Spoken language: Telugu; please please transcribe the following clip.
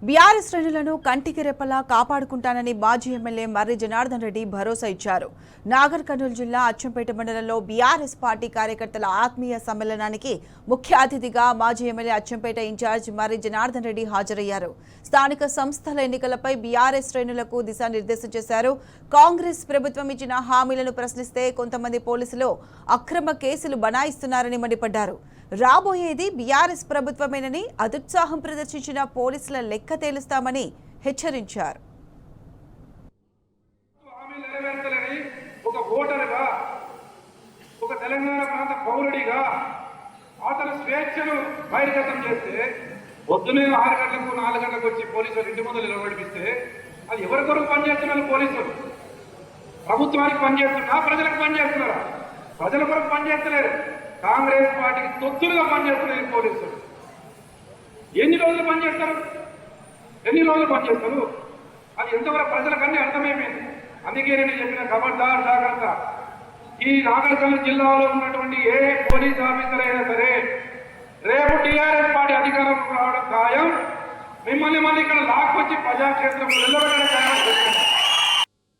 బీఆర్ఎస్ శ్రేణులను కంటికి రెప్పలా కాపాడుకుంటానని మాజీ ఎమ్మెల్యే మర్రి జనార్దన్ రెడ్డి భరోసా ఇచ్చారు. నాగర్ కర్నూలు జిల్లా అచ్చంపేట మండలంలో బీఆర్ఎస్ పార్టీ కార్యకర్తల ఆత్మీయ సమ్మేళనానికి ముఖ్య అతిథిగా మాజీ ఎమ్మెల్యే అచ్చంపేట ఇన్ఛార్జ్ మర్రి జనార్దన్ రెడ్డి హాజరయ్యారు. స్థానిక సంస్థల ఎన్నికలపై బీఆర్ఎస్ శ్రేణులకు దిశానిర్దేశం చేశారు. కాంగ్రెస్ ప్రభుత్వం ఇచ్చిన హామీలను ప్రశ్నిస్తే కొంతమంది పోలీసులు అక్రమ కేసులు బనాయిస్తున్నారని మండిపడ్డారు. రాబోయేది బీఆర్ఎస్ ప్రభుత్వమేనని అత్యుత్సాహం ప్రదర్శించిన పోలీసుల లెక్క తేలుస్తామని హెచ్చరించారు. ఒక ఓటరుగా, ఒక తెలంగాణ ప్రాంత పౌరుడిగా అతను స్వేచ్ఛను బహిర్గతం చేస్తే పొద్దునే 6 గంటలకు 4 గంటలకు వచ్చి పోలీసులు ఇంటి ముందు నిలబడిపిస్తే అది ఎవరి కొరకు పనిచేస్తున్నారు? పోలీసులు ప్రభుత్వానికి పనిచేస్తున్నా, ప్రజలకు పనిచేస్తున్నారా? ప్రజల కొరకు పనిచేస్తలేరు. కాంగ్రెస్ పార్టీకి తొత్తులుగా పనిచేస్తున్నారు పోలీసులు. ఎన్ని రోజులు పనిచేస్తారు? అది ఎంతవరకు ప్రజలకన్నీ అర్థమైపోయింది. అందుకే నేను చెప్పిన ఖబర్దార్ జాగ్రత్త. ఈ నాగర్ కర్నూలు జిల్లాలో ఉన్నటువంటి ఏ పోలీస్ ఆఫీసర్ అయినా సరే రేపు టీఆర్ఎస్ పార్టీ అధికారంలోకి రావడం ఖాయం. మిమ్మల్ని మళ్ళీ ఇక్కడ లాక్కొచ్చి ప్రజాక్షేత్రంలో నిలబడడం ఖాయం.